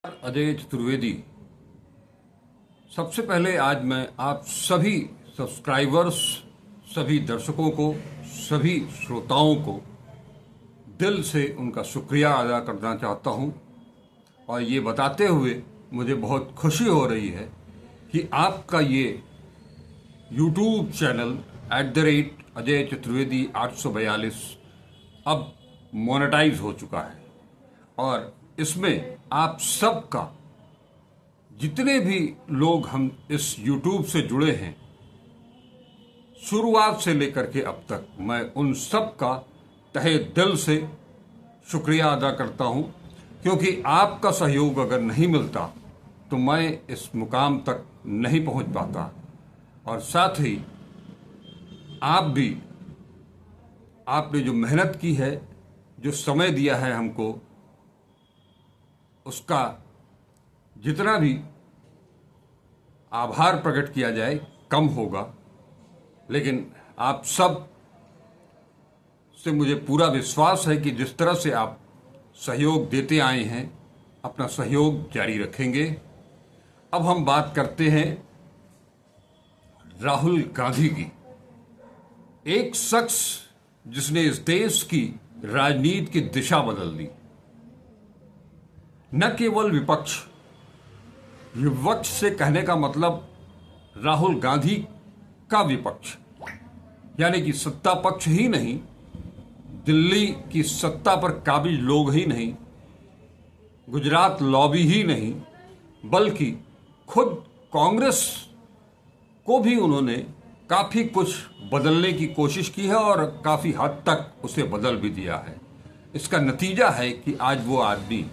अजय चतुर्वेदी। सबसे पहले आज मैं आप सभी सब्सक्राइबर्स, सभी दर्शकों को, सभी श्रोताओं को दिल से उनका शुक्रिया अदा करना चाहता हूं और ये बताते हुए मुझे बहुत खुशी हो रही है कि आपका ये YouTube चैनल @अजय चतुर्वेदी 842 अब मोनेटाइज हो चुका है और इसमें आप सबका, जितने भी लोग हम इस YouTube से जुड़े हैं शुरुआत से लेकर के अब तक, मैं उन सब का तहे दिल से शुक्रिया अदा करता हूं, क्योंकि आपका सहयोग अगर नहीं मिलता तो मैं इस मुकाम तक नहीं पहुंच पाता। और साथ ही आप भी, आपने जो मेहनत की है, जो समय दिया है हमको, उसका जितना भी आभार प्रकट किया जाए कम होगा। लेकिन आप सब से मुझे पूरा विश्वास है कि जिस तरह से आप सहयोग देते आए हैं, अपना सहयोग जारी रखेंगे। अब हम बात करते हैं राहुल गांधी की, एक शख्स जिसने इस देश की राजनीति की दिशा बदल दी। न केवल विपक्ष, विपक्ष से कहने का मतलब राहुल गांधी का विपक्ष, यानी कि सत्ता पक्ष ही नहीं, दिल्ली की सत्ता पर काबिज लोग ही नहीं, गुजरात लॉबी ही नहीं, बल्कि खुद कांग्रेस को भी उन्होंने काफी कुछ बदलने की कोशिश की है और काफी हद तक उसे बदल भी दिया है। इसका नतीजा है कि आज वो आदमी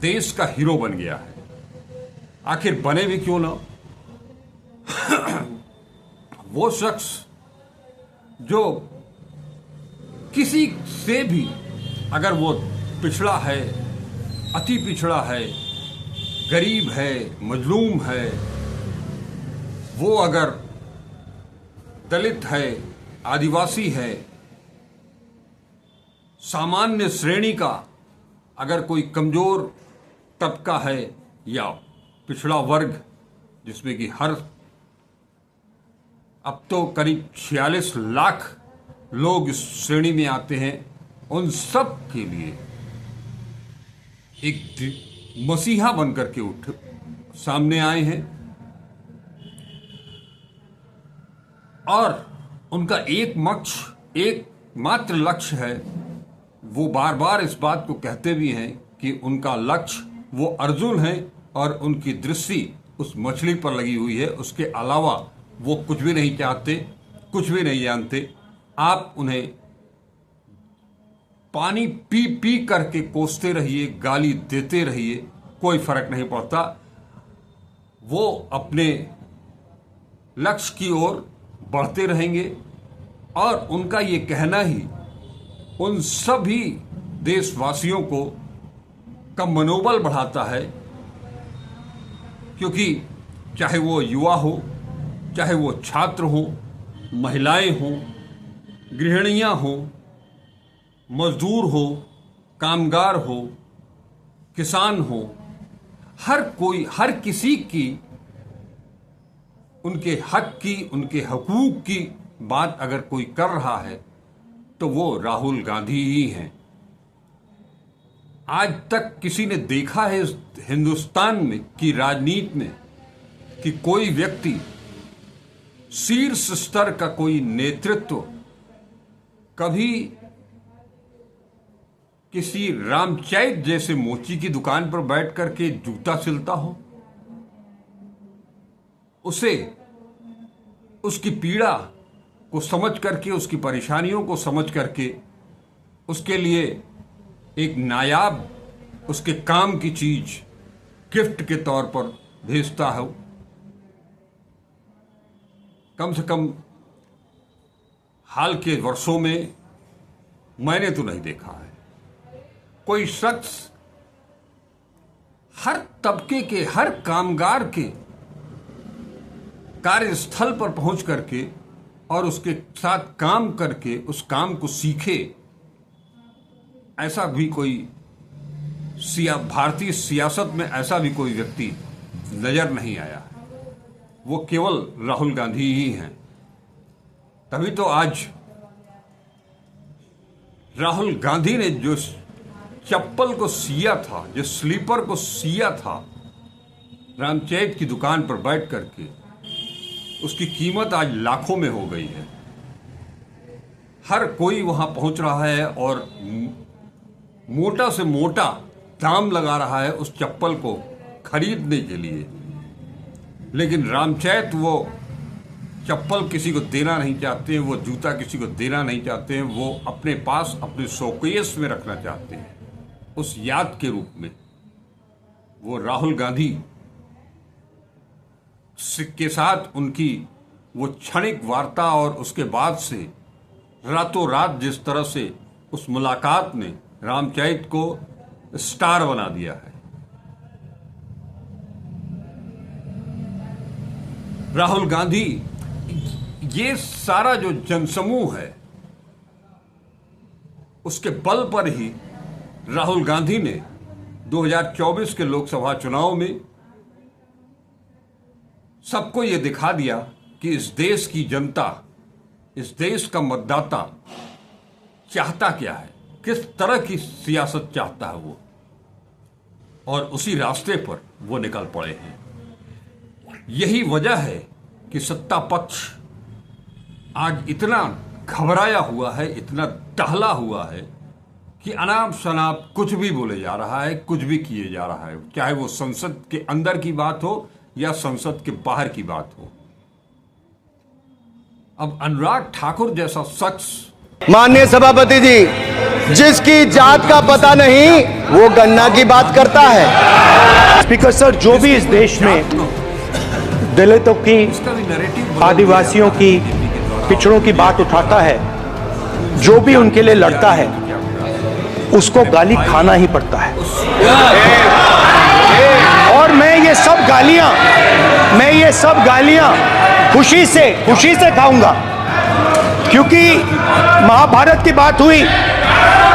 देश का हीरो बन गया है। आखिर बने भी क्यों ना। वो शख्स जो किसी से भी, अगर वो पिछड़ा है, अति पिछड़ा है, गरीब है, मजलूम है, वो अगर दलित है, आदिवासी है, सामान्य श्रेणी का अगर कोई कमजोर तबका है या पिछड़ा वर्ग, जिसमें कि हर अब तो करीब 46 लाख लोग इस श्रेणी में आते हैं, उन सब के लिए एक मसीहा बनकर के सामने आए हैं। और उनका एक मात्र लक्ष्य है। वो बार बार इस बात को कहते भी हैं कि उनका लक्ष्य वो अर्जुन है और उनकी दृष्टि उस मछली पर लगी हुई है। उसके अलावा वो कुछ भी नहीं चाहते, कुछ भी नहीं जानते। आप उन्हें पानी पी पी करके कोसते रहिए, गाली देते रहिए, कोई फर्क नहीं पड़ता। वो अपने लक्ष्य की ओर बढ़ते रहेंगे और उनका ये कहना ही उन सभी देशवासियों को का मनोबल बढ़ाता है, क्योंकि चाहे वो युवा हो, चाहे वो छात्र हो, महिलाएं हो, गृहिणियां हो, मजदूर हो, कामगार हो, किसान हो, हर कोई, हर किसी की उनके हक की, उनके हकूक की बात अगर कोई कर रहा है तो वो राहुल गांधी ही हैं। आज तक किसी ने देखा है इस हिंदुस्तान में की राजनीति में कि कोई व्यक्ति शीर्ष स्तर का कोई नेतृत्व कभी किसी रामचैत जैसे मोची की दुकान पर बैठ करके जूता सिलता हो, उसे उसकी पीड़ा को समझ करके, उसकी परेशानियों को समझ करके उसके लिए एक नायाब, उसके काम की चीज गिफ्ट के तौर पर भेजता हो। कम से कम हाल के वर्षों में मैंने तो नहीं देखा है कोई शख्स हर तबके के, हर कामगार के कार्यस्थल पर पहुंच करके और उसके साथ काम करके उस काम को सीखे। ऐसा भी कोई भारतीय सियासत में ऐसा भी कोई व्यक्ति नजर नहीं आया है। वो केवल राहुल गांधी ही हैं। तभी तो आज राहुल गांधी ने जो चप्पल को सिया था, जो स्लीपर को सिया था रामचरित की दुकान पर बैठ करके, उसकी कीमत आज लाखों में हो गई है। हर कोई वहां पहुंच रहा है और मोटा से मोटा दाम लगा रहा है उस चप्पल को खरीदने के लिए। लेकिन रामचरित वो चप्पल किसी को देना नहीं चाहते हैं, वो जूता किसी को देना नहीं चाहते हैं। वो अपने पास अपने शोकेस में रखना चाहते हैं, उस याद के रूप में। वो राहुल गांधी के साथ उनकी वो क्षणिक वार्ता और उसके बाद से रातों रात जिस तरह से उस मुलाकात ने रामचरित को स्टार बना दिया है। राहुल गांधी, ये सारा जो जनसमूह है, उसके बल पर ही राहुल गांधी ने 2024 के लोकसभा चुनाव में सबको ये दिखा दिया कि इस देश की जनता, इस देश का मतदाता चाहता क्या है, किस तरह की सियासत चाहता है वो, और उसी रास्ते पर वो निकल पड़े हैं। यही वजह है कि सत्ता पक्ष आज इतना घबराया हुआ है, इतना टहला हुआ है कि अनाप शनाप कुछ भी बोले जा रहा है, कुछ भी किए जा रहा है, चाहे वो संसद के अंदर की बात हो या संसद के बाहर की बात हो। अब अनुराग ठाकुर जैसा शख्स, माननीय सभापति जी, जिसकी जात का पता नहीं वो गन्ना की बात करता है। स्पीकर सर, जो भी इस देश में दलितों की, आदिवासियों की, पिछड़ों की बात उठाता है, जो भी उनके लिए लड़ता है, उसको गाली खाना ही पड़ता है। और मैं ये सब गालियां खुशी से खाऊंगा, क्योंकि महाभारत की बात हुई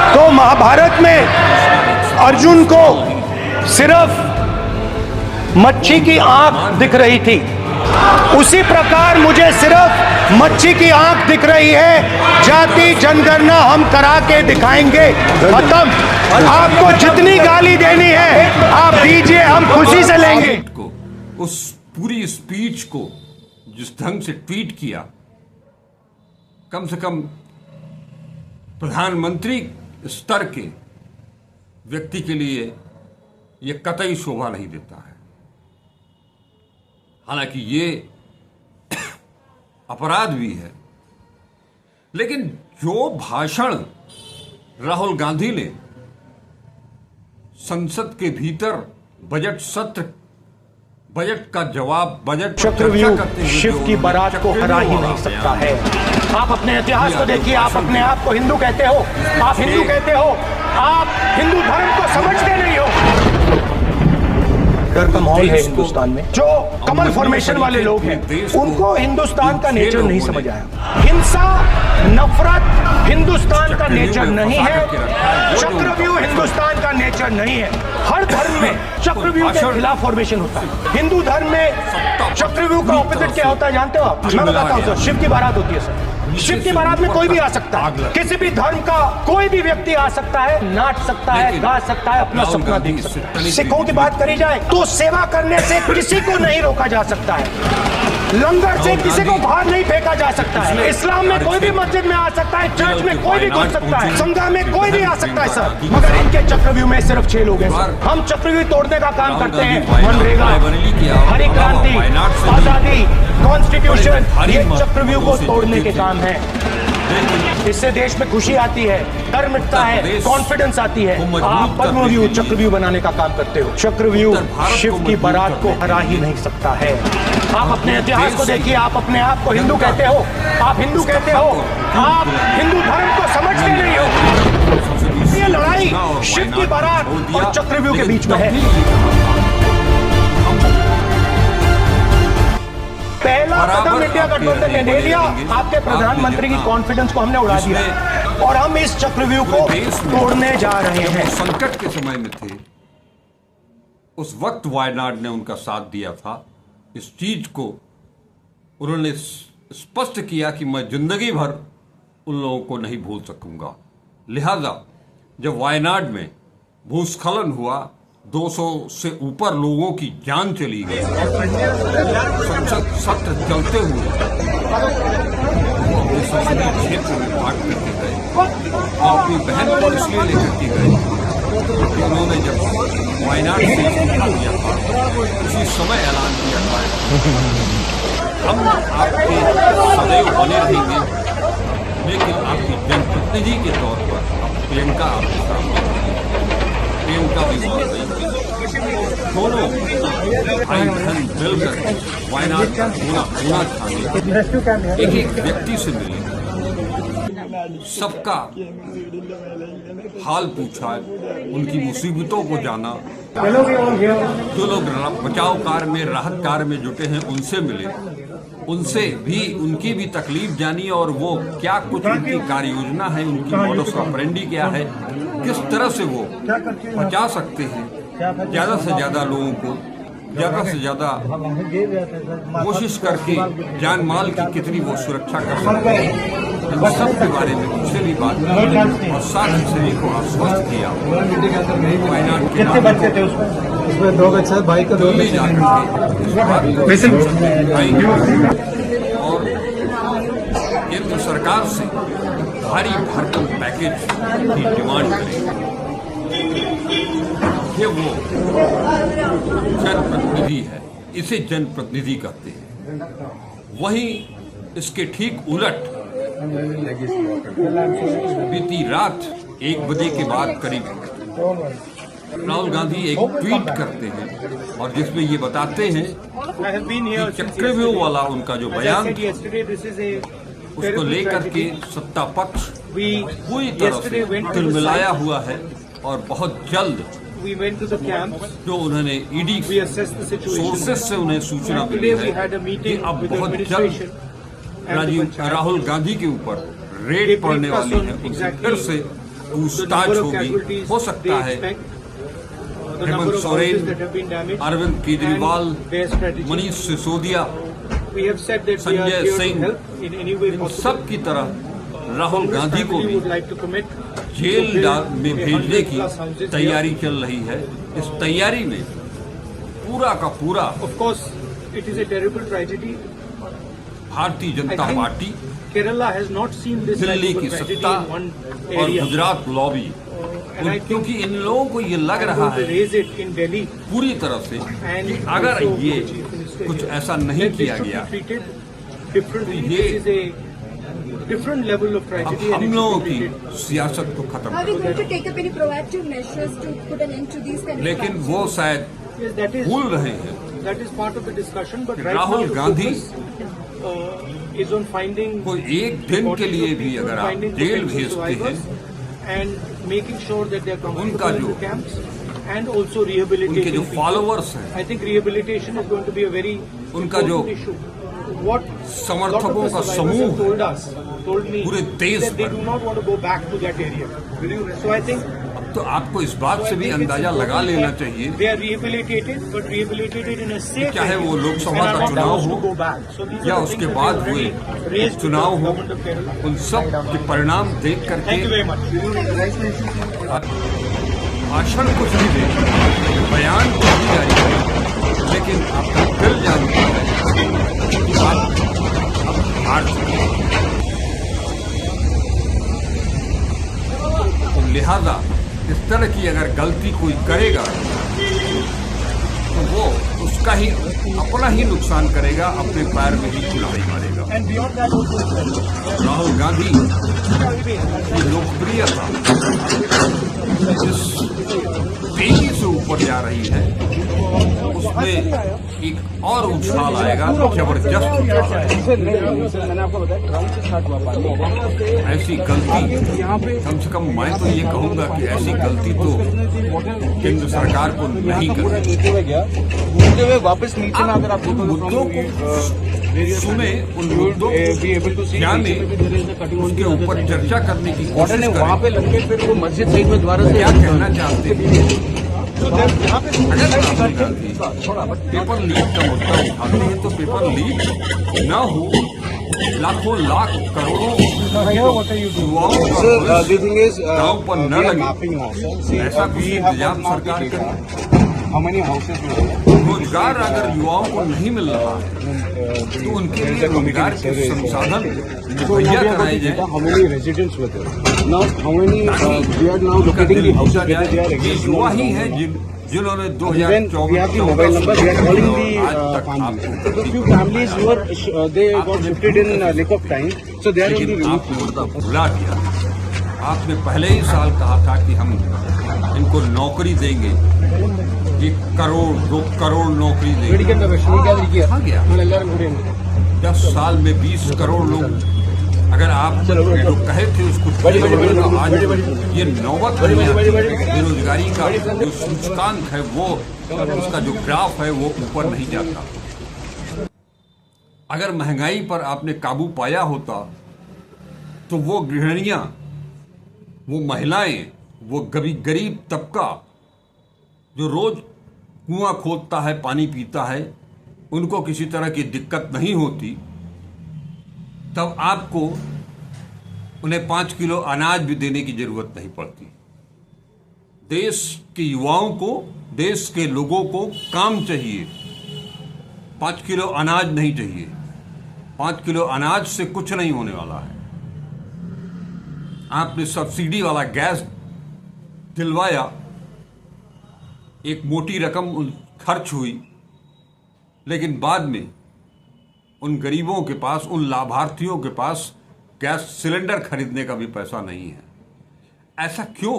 तो महाभारत में अर्जुन को सिर्फ मच्छी की आंख दिख रही थी, उसी प्रकार मुझे सिर्फ मच्छी की आंख दिख रही है। जाति जनगणना हम करा के दिखाएंगे, खत्म। आपको जितनी गाली देनी है आप दीजिए, हम खुशी से लेंगे। उस पूरी स्पीच को जिस ढंग से ट्वीट किया, कम से कम प्रधानमंत्री स्तर के व्यक्ति के लिए यह कतई शोभा नहीं देता है। हालांकि ये अपराध भी है, लेकिन जो भाषण राहुल गांधी ने संसद के भीतर बजट सत्र, बजट का जवाब, बजट चक्रव्यूह शिव की बारात को हरा ही नहीं सकता है। आप अपने इतिहास को देखिए, आप अपने आप को हिंदू कहते हो, आप हिंदू कहते हो, आप हिंदू धर्म को समझते नहीं हो। डर का माहौल है हिंदुस्तान में। जो कमल फॉर्मेशन वाले लोग हैं, उनको हिंदुस्तान का नेचर नहीं समझ आया। हिंसा, नफरत हिंदुस्तान का नेचर नहीं है, चक्रव्यूह हिंदुस्तान का नेचर नहीं है। हर धर्म में चक्रव्यूह के खिलाफ फॉर्मेशन होता है। हिंदू धर्म में चक्रव्यूह का ऑपोजिट क्या होता है जानते हो आप? मैं बताता हूँ सर, शिव की बारात होती है सर। शिव की बारात में कोई भी आ सकता है, किसी भी धर्म का कोई भी व्यक्ति आ सकता है, नाच सकता है, गा सकता है, अपना सपना देख सकता है। सिखों की बात करी जाए तो सेवा करने से किसी को नहीं रोका जा सकता है, लंगर से किसी को बाहर नहीं फेंका जा सकता है। इस्लाम में कोई भी मस्जिद में आ सकता है, चर्च में कोई भी घुस सकता है, संगम में कोई भी आ सकता है सर। मगर इनके चक्रव्यूह में सिर्फ 6 लोग हैं सर। हम चक्रव्यूह तोड़ने का काम करते हैं। मनरेगा, हरी क्रांति, आजादी, कॉन्स्टिट्यूशन, ये चक्रव्यूह को तोड़ने के काम है। इससे देश में खुशी आती है, डर मिटता है, कॉन्फिडेंस आती है। आप पद्मव्यूह चक्रव्यूह बनाने का काम करते हो। चक्रव्यूह शिव की बारात को हरा ही नहीं सकता है। आप अपने इतिहास को देखिए, आप अपने आप को हिंदू कहते हो, आप हिंदू कहते हो, आप हिंदू धर्म को समझते नहीं हो। ये लड़ाई शिव की बारात और चक्रव्यूह के बीच में है। पहला कदम इंडिया गठबंधन ने ले लिया, आपके प्रधानमंत्री की कॉन्फिडेंस को हमने उड़ा दिया और हम इस चक्रव्यूह को तोड़ने जा रहे हैं। संकट के समय में थे, उस वक्त वायनाड ने उनका साथ दिया था, इस चीज को उन्होंने स्पष्ट किया कि मैं जिंदगी भर उन लोगों को नहीं भूल सकूंगा। लिहाजा जब वायनाड में भूस्खलन हुआ, 200 से ऊपर लोगों की जान चली गई, संसद सत्र चलते हुए वो अपने संसदीय क्षेत्र में भाग करके गए। वो अपनी बहन को इसलिए लेकर के गए कि उन्होंने जब वायनाड से इस्तीफा दिया था, उसी समय ऐलान किया था हम आपके सदैव बने रहेंगे, लेकिन आपकी जनप्रतिनिधि के तौर पर अब प्रियंका आपके सामने प्रियंका भी मौत गई। दोनों भाई बहन मिलकर वायनाड का पूरा खाने एक एक व्यक्ति से मिले, सबका हाल पूछा, उनकी मुसीबतों को जाना। जो लोग बचाव कार्य में, राहत कार्य में जुटे हैं, उनसे मिले, उनसे भी उनकी भी तकलीफ जानी और वो क्या कुछ उनकी कार्य योजना है, उनकी मॉडस ऑपरेंडी क्या है, किस तरह से वो बचा सकते हैं ज्यादा से ज्यादा लोगों को, ज्यादा से ज्यादा कोशिश करके जान माल की कितनी वो सुरक्षा कर सकते हैं, इन सब के बारे में उनसे भी बात की और साथ ही सभी को आश्वस्त किया। वायनाड के उसमें 2 बच्चे भाई का 2 दिल्ली जाकर के इस बात को और केंद्र सरकार से भारी भरकम पैकेज की डिमांड करेंगे। ये वो जनप्रतिनिधि है, इसे जनप्रतिनिधि कहते हैं। वहीं इसके ठीक उलट बीती रात 1 बजे के बाद करीब राहुल गांधी एक ट्वीट करते हैं और जिसमें ये बताते हैं कि चक्रव्यूह वाला उनका जो बयान उसको लेकर के सत्ता पक्ष पूरी तरह से तिलमिलाया हुआ है और बहुत जल्द जो उन्होंने ईडी सोर्सेज से उन्हें सूचना मिली है कि अब बहुत जल्द राहुल गांधी के ऊपर रेड पड़ने वाली है, उनसे फिर से पूछताछ होगी। हो सकता है हेमंत सोरेन, अरविंद केजरीवाल, मनीष सिसोदिया, संजय सिंह, इन सब की तरह राहुल गांधी को भी जेल में भेजने की तैयारी चल रही है। इस तैयारी में पूरा का पूरा भारतीय जनता पार्टी, दिल्ली की सत्ता और गुजरात लॉबी, क्योंकि इन लोगों को ये लग रहा है पूरी तरह से कि अगर ये कुछ ऐसा नहीं किया गया तो ये अब हम लोगों की सियासत को खत्म कर, लेकिन वो शायद भूल रहे हैं राहुल गांधी को एक दिन के लिए भी अगर आप जेल भेजते हैं, उनका जो उनके जो फॉलोअर्स हैं, I think rehabilitation is going to be a very उनका जो what समर्थकों का समूह told me पूरे देश that they भर do not want to go back to that area. So I think तो आपको इस बात से भी अंदाजा लगा लेना चाहिए they are rehabilitated, but rehabilitated in a safe चाहे area वो लोकसभा and are का not चुनाव forced to हो go back. So these या are the उसके things बाद that are हुए very raised to चुनाव the हो, government of Kerala. उन सब के परिणाम देख Thank you करके very much. भाषण कुछ भी दे, बयान कुछ भी जारी करे, लेकिन आपका दिल जानता है कि आप अब हार चुके हैं। तो लिहाजा इस तरह की अगर गलती कोई करेगा तो वो उसका ही अपना ही नुकसान करेगा, अपने पैर में ही कुल्हाड़ी मारेगा। राहुल गांधी की लोकप्रियता जिस तेजी से ऊपर जा रही है, उसमें एक और उछाल आएगा, जबरदस्त उछाल आएगा। ऐसी गलती कम से कम मैं तो ये कहूंगा कि ऐसी गलती तो केंद्र सरकार को नहीं करनी। वापस नीचे में अगर आप उन मुद्दों को सुने, उन मुद्दों को जाने, उसके ऊपर चर्चा करने की कोशिश करें। वहाँ पे लंके फिर वो मस्जिद सईद में द्वारा से क्या कहना चाहते हैं अगर राहुल गांधी पेपर लीक का मुद्दा उठाते हैं तो पेपर लीक न हो, लाखों लाख करोड़ों युवाओं का the thing is, गांव पर न लगे, mapping now, sir. See, ऐसा कुछ we have इंतजाम got now सरकार the करे। data. How many houses we have? रोजगार अगर युवाओं को नहीं मिल रहा है तो उनके लिए रोजगार के संसाधन मुहैया कराए जाए, How many residents were there? Now, how many we are now उनका locating दिल the houses पूछा whether they are जाए। ये existing युवा or ही not. है जिन्होंने Then we have the mobile number. We are calling the आज तक families. आपको So few families were they got shifted in lack of time. So they are on the लेकिन relief. आपने मुद्दा भुला दिया। आपने पहले ही साल कहा था कि हम इनको नौकरी देंगे, 1 करोड़ 2 करोड़ नौकरी देंगे। कहाँ गया? 10 साल में 20 करोड़ लोग, अगर आप जो कहे थे उसको तो आज ये नौबत नहीं आती। बेरोजगारी का जो सूचकांक है वो, उसका जो ग्राफ है वो ऊपर नहीं जाता। अगर महंगाई पर आपने काबू पाया होता तो वो गृहिणियां, वो महिलाएं, वो गरीब तबका जो रोज कुआं खोदता है, पानी पीता है, उनको किसी तरह की दिक्कत नहीं होती, तब आपको उन्हें 5 किलो अनाज भी देने की जरूरत नहीं पड़ती। देश के युवाओं को, देश के लोगों को काम चाहिए, 5 किलो अनाज नहीं चाहिए। 5 किलो अनाज से कुछ नहीं होने वाला है। आपने सब्सिडी वाला गैस दिलवाया, एक मोटी रकम खर्च हुई, लेकिन बाद में उन गरीबों के पास, उन लाभार्थियों के पास गैस सिलेंडर खरीदने का भी पैसा नहीं है। ऐसा क्यों?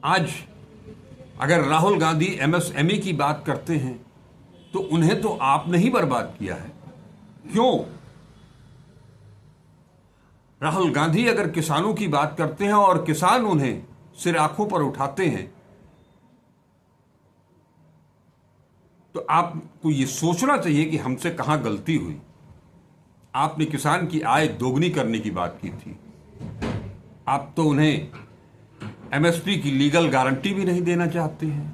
आज अगर राहुल गांधी एमएसएमई की बात करते हैं तो उन्हें तो आपने ही बर्बाद किया है। क्यों? राहुल गांधी अगर किसानों की बात करते हैं और किसान उन्हें सिर आंखों पर उठाते हैं तो आपको ये सोचना चाहिए कि हमसे कहां गलती हुई। आपने किसान की आय दोगुनी करने की बात की थी, आप तो उन्हें एमएसपी की लीगल गारंटी भी नहीं देना चाहते हैं।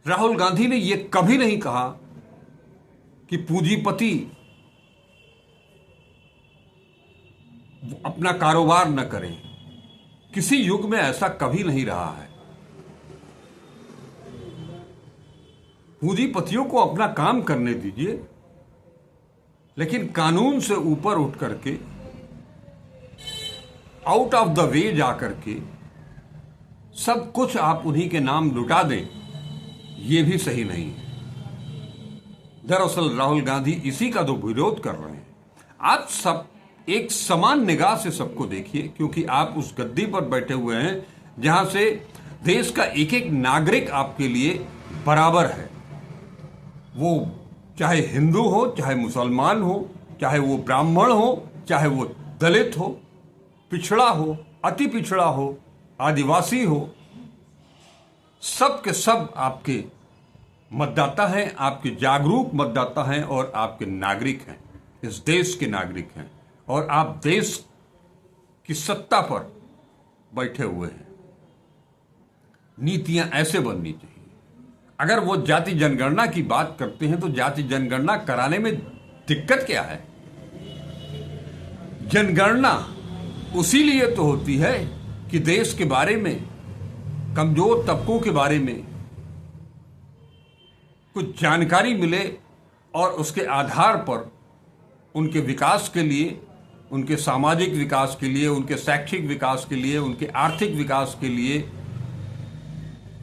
राहुल गांधी ने यह कभी नहीं कहा कि पूंजीपति अपना कारोबार न करें। किसी युग में ऐसा कभी नहीं रहा है। पूंजीपतियों को अपना काम करने दीजिए, लेकिन कानून से ऊपर उठ करके, आउट ऑफ द वे जाकर के सब कुछ आप उन्हीं के नाम लुटा दें, यह भी सही नहीं है। दरअसल राहुल गांधी इसी का तो विरोध कर रहे हैं। आप सब एक समान निगाह से सबको देखिए, क्योंकि आप उस गद्दी पर बैठे हुए हैं जहां से देश का एक एक नागरिक आपके लिए बराबर है। वो चाहे हिंदू हो, चाहे मुसलमान हो, चाहे वो ब्राह्मण हो, चाहे वो दलित हो, पिछड़ा हो, अति पिछड़ा हो, आदिवासी हो, सब के सब आपके मतदाता हैं, आपके जागरूक मतदाता हैं और आपके नागरिक हैं, इस देश के नागरिक हैं। और आप देश की सत्ता पर बैठे हुए हैं। नीतियां ऐसे बननी चाहिए। अगर वो जाति जनगणना की बात करते हैं तो जाति जनगणना कराने में दिक्कत क्या है? जनगणना उसी लिए तो होती है कि देश के बारे में, कमजोर तबकों के बारे में कुछ जानकारी मिले और उसके आधार पर उनके विकास के लिए, उनके सामाजिक विकास के लिए, उनके शैक्षिक विकास के लिए, उनके आर्थिक विकास के लिए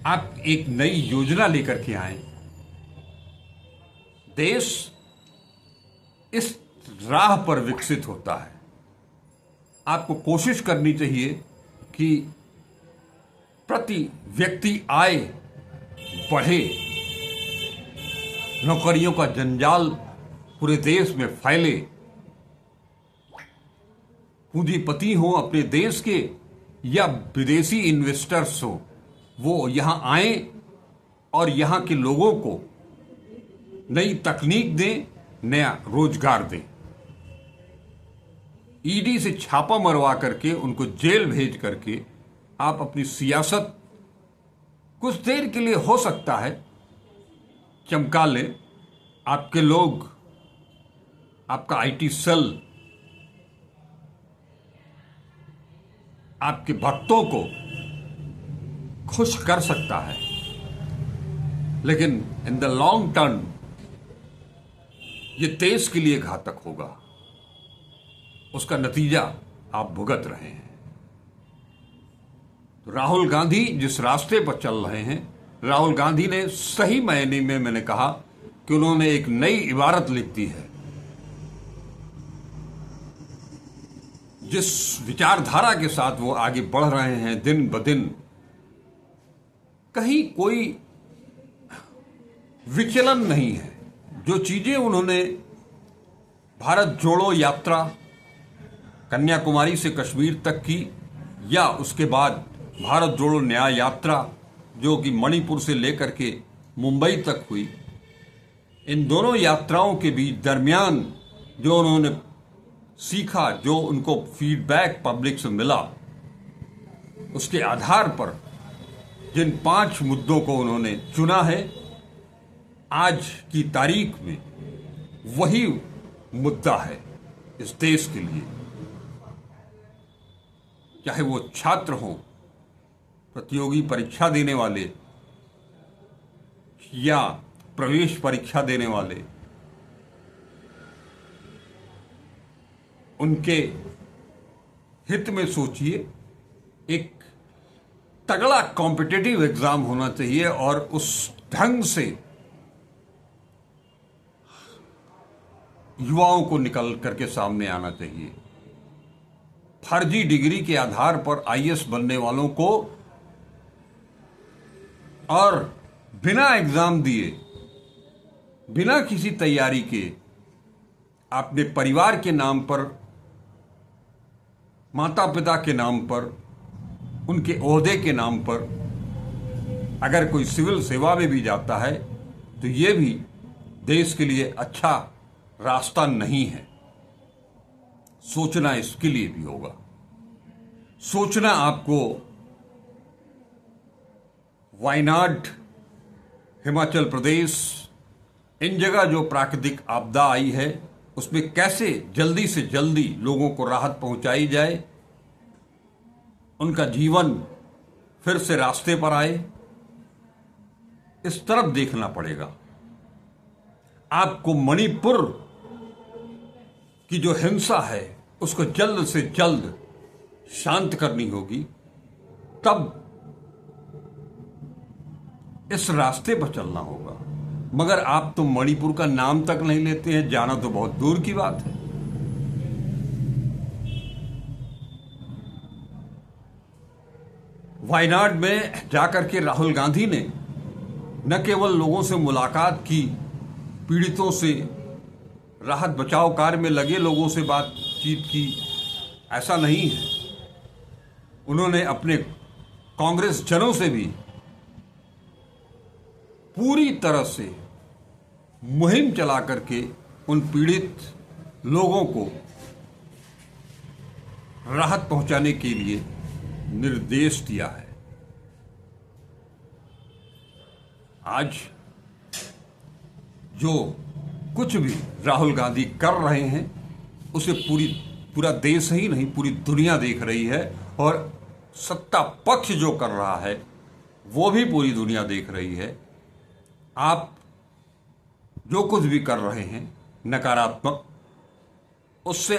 आप एक नई योजना लेकर के आए। देश इस राह पर विकसित होता है। आपको कोशिश करनी चाहिए कि प्रति व्यक्ति आय बढ़े, नौकरियों का जंजाल पूरे देश में फैले, पूंजीपति हो अपने देश के या विदेशी इन्वेस्टर्स हो, वो यहां आए और यहां के लोगों को नई तकनीक दें, नया रोजगार दें। ईडी से छापा मरवा करके उनको जेल भेज करके आप अपनी सियासत कुछ देर के लिए हो सकता है चमका ले। आपके लोग, आपका आईटी सेल आपके भक्तों को खुश कर सकता है, लेकिन इन द लॉन्ग टर्म ये देश के लिए घातक होगा। उसका नतीजा आप भुगत रहे हैं। तो राहुल गांधी जिस रास्ते पर चल रहे हैं, राहुल गांधी ने सही मायने में, मैंने कहा कि उन्होंने एक नई इबारत लिख दी है। जिस विचारधारा के साथ वो आगे बढ़ रहे हैं दिन ब दिन, कहीं कोई विचलन नहीं है। जो चीजें उन्होंने भारत जोड़ो यात्रा कन्याकुमारी से कश्मीर तक की, या उसके बाद भारत जोड़ो न्याय यात्रा जो कि मणिपुर से लेकर के मुंबई तक हुई, इन दोनों यात्राओं के बीच दरमियान जो उन्होंने सीखा, जो उनको फीडबैक पब्लिक से मिला, उसके आधार पर जिन 5 मुद्दों को उन्होंने चुना है, आज की तारीख में वही मुद्दा है इस देश के लिए। चाहे वो छात्र हों, प्रतियोगी परीक्षा देने वाले या प्रवेश परीक्षा देने वाले, उनके हित में सोचिए। एक तगड़ा कॉम्पिटिटिव एग्जाम होना चाहिए और उस ढंग से युवाओं को निकल करके सामने आना चाहिए। फर्जी डिग्री के आधार पर आईएएस बनने वालों को और बिना एग्जाम दिए, बिना किसी तैयारी के, अपने परिवार के नाम पर, माता पिता के नाम पर, उनके ओहदे के नाम पर अगर कोई सिविल सेवा में भी जाता है तो ये भी देश के लिए अच्छा रास्ता नहीं है। सोचना इसके लिए भी होगा। सोचना आपको वायनाड, हिमाचल प्रदेश, इन जगह जो प्राकृतिक आपदा आई है उसमें कैसे जल्दी से जल्दी लोगों को राहत पहुंचाई जाए, उनका जीवन फिर से रास्ते पर आए, इस तरफ देखना पड़ेगा। आपको मणिपुर की जो हिंसा है उसको जल्द से जल्द शांत करनी होगी, तब इस रास्ते पर चलना होगा। मगर आप तो मणिपुर का नाम तक नहीं लेते हैं, जाना तो बहुत दूर की बात है। वायनाड में जाकर के राहुल गांधी ने न केवल लोगों से मुलाकात की, पीड़ितों से, राहत बचाव कार्य में लगे लोगों से बातचीत की, ऐसा नहीं है। उन्होंने अपने कांग्रेस जनों से भी पूरी तरह से मुहिम चला करके उन पीड़ित लोगों को राहत पहुंचाने के लिए निर्देश दिया है। आज जो कुछ भी राहुल गांधी कर रहे हैं उसे पूरा देश ही नहीं, पूरी दुनिया देख रही है, और सत्ता पक्ष जो कर रहा है वो भी पूरी दुनिया देख रही है। आप जो कुछ भी कर रहे हैं नकारात्मक, उससे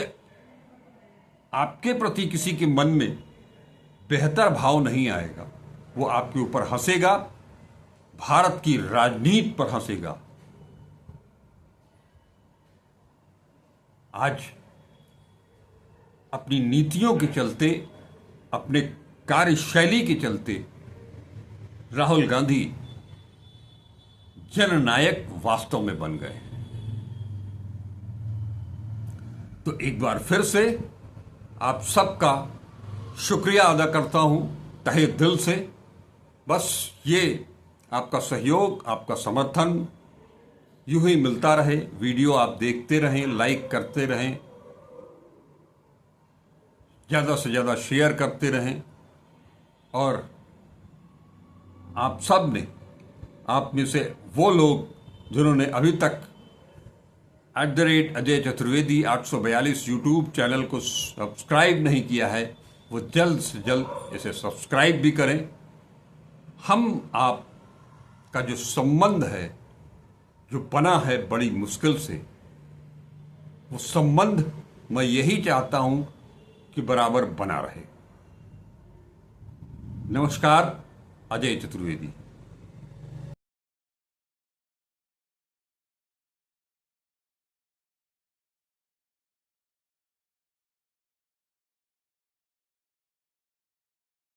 आपके प्रति किसी के मन में बेहतर भाव नहीं आएगा। वो आपके ऊपर हंसेगा, भारत की राजनीति पर हंसेगा। आज अपनी नीतियों के चलते, अपने कार्यशैली के चलते राहुल गांधी जननायक वास्तव में बन गए। तो एक बार फिर से आप सबका शुक्रिया अदा करता हूं तहे दिल से। बस ये आपका सहयोग, आपका समर्थन यूं ही मिलता रहे। वीडियो आप देखते रहें, लाइक करते रहें, ज़्यादा से ज़्यादा शेयर करते रहें। और आप सब ने, आप में से वो लोग जिन्होंने अभी तक @अजय चतुर्वेदी 842 यूट्यूब चैनल को सब्सक्राइब नहीं किया है, वो जल्द से जल्द इसे सब्सक्राइब भी करें। हम आप का जो संबंध है, जो बना है बड़ी मुश्किल से, वो संबंध मैं यही चाहता हूं कि बराबर बना रहे। नमस्कार, अजय चतुर्वेदी।